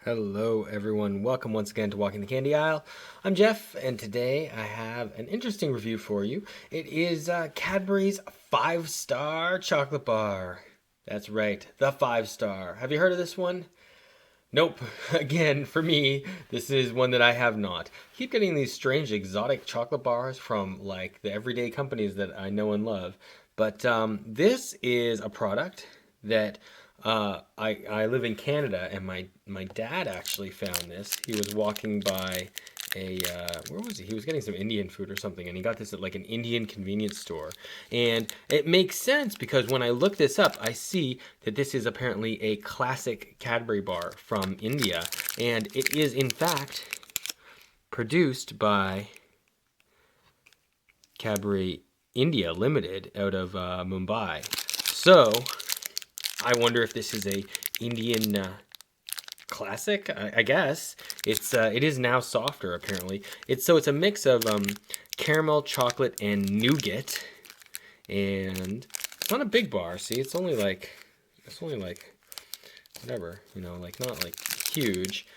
Hello, everyone. Welcome once again to Walking the Candy Aisle. I'm Jeff, and today I have an interesting review for you. It is Cadbury's 5-star chocolate bar. That's right, the 5-star. Have you heard of this one? Nope. Again, for me, this is one that I have not. Keep getting these strange exotic chocolate bars from like the everyday companies that I know and love. But this is a product that I live in Canada, and my dad actually found this. He was walking by a where was he? He was getting some Indian food or something, and he got this at like an Indian convenience store. And it makes sense because when I look this up, I see that this is apparently a classic Cadbury bar from India, and it is in fact produced by Cadbury India Limited out of Mumbai. So I wonder if this is a Indian classic. I guess it is now softer apparently. It's a mix of caramel, chocolate, and nougat, and it's not a big bar. See, it's only like whatever, like not like huge,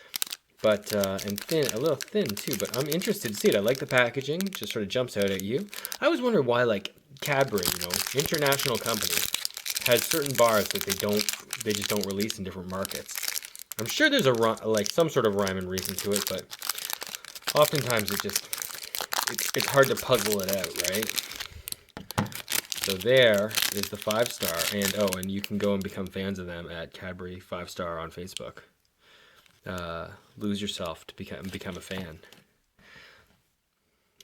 but and thin, a little thin too. But I'm interested to see it. I like the packaging; just sort of jumps out at you. I always wonder why like Cadbury, international company, has certain bars that they just don't release in different markets. I'm sure there's like some sort of rhyme and reason to it, but oftentimes it's hard to puzzle it out, right? So there is the 5-star, and you can go and become fans of them at Cadbury 5-star on Facebook. Lose yourself to become a fan. I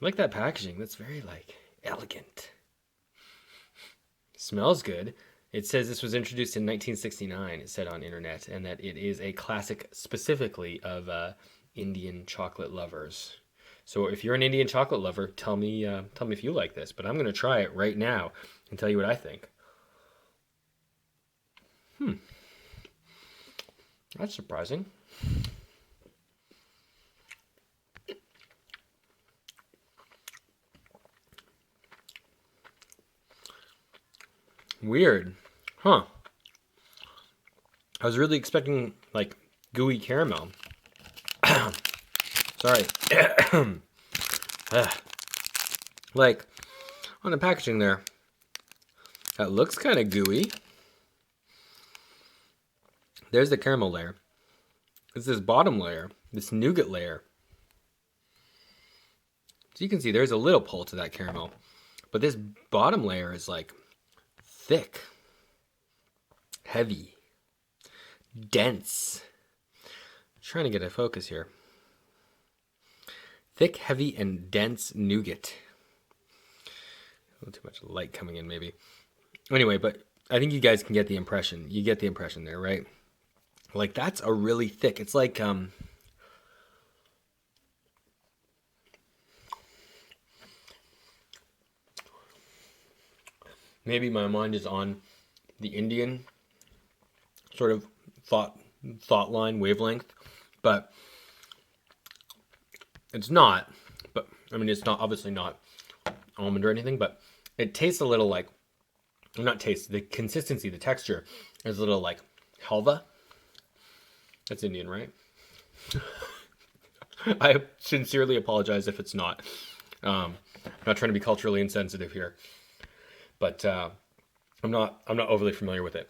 like that packaging. That's very like elegant. Smells good. It says this was introduced in 1969, it said on internet, and that it is a classic specifically of Indian chocolate lovers. So if you're an Indian chocolate lover, tell me if you like this. But I'm going to try it right now and tell you what I think. That's surprising. Weird. Huh. I was really expecting like gooey caramel. Sorry. Like on the packaging there, that looks kind of gooey. There's the caramel layer. It's this bottom layer, this nougat layer. So you can see there's a little pull to that caramel, but this bottom layer is like thick, heavy, dense. I'm trying to get a focus here. Thick, heavy, and dense nougat. A little too much light coming in, maybe. Anyway, but I think you guys can get the impression. You get the impression there, right? Like that's a really thick. It's like maybe my mind is on the Indian sort of thought line wavelength, but it's not. But I mean, it's not obviously not almond or anything, but it tastes a little like, not taste, the consistency, the texture is a little like halva. That's Indian, right? I sincerely apologize if it's not. I'm not trying to be culturally insensitive here, but I'm not overly familiar with it.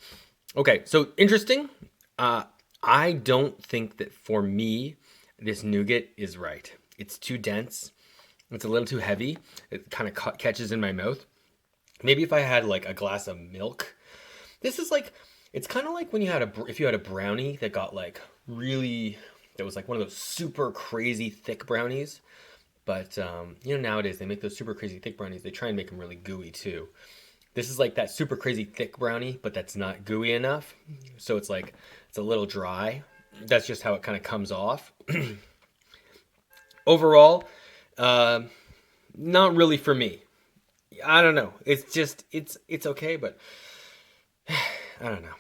Okay, so interesting. I don't think that for me this nougat is right. It's too dense. It's a little too heavy. It kind of catches in my mouth. Maybe if I had like a glass of milk. This is like, it's kind of like when if you had a brownie that got like really, that was like one of those super crazy thick brownies. But nowadays they make those super crazy thick brownies. They try and make them really gooey too. This is like that super crazy thick brownie, but that's not gooey enough. So it's like, it's a little dry. That's just how it kind of comes off. Overall, not really for me. I don't know. It's just, it's okay, but I don't know.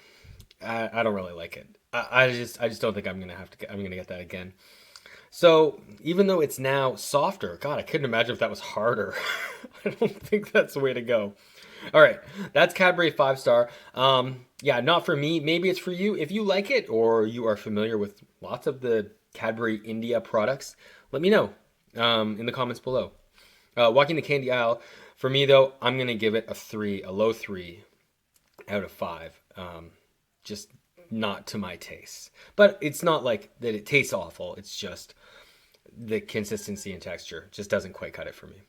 I don't really like it. I just don't think I'm gonna get that again. So even though it's now softer, God, I couldn't imagine if that was harder. I don't think that's the way to go. All right, that's Cadbury 5 star. Yeah, not for me. Maybe it's for you. If you like it or you are familiar with lots of the Cadbury India products, let me know in the comments below. Walking the candy aisle, for me though, I'm gonna give it a 3, a low 3 out of 5. Just not to my taste. But it's not like that it tastes awful. It's just the consistency and texture just doesn't quite cut it for me.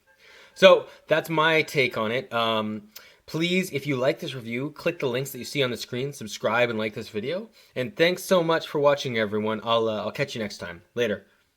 So that's my take on it. Please, if you like this review, click the links that you see on the screen, subscribe and like this video. And thanks so much for watching, everyone. I'll catch you next time. Later.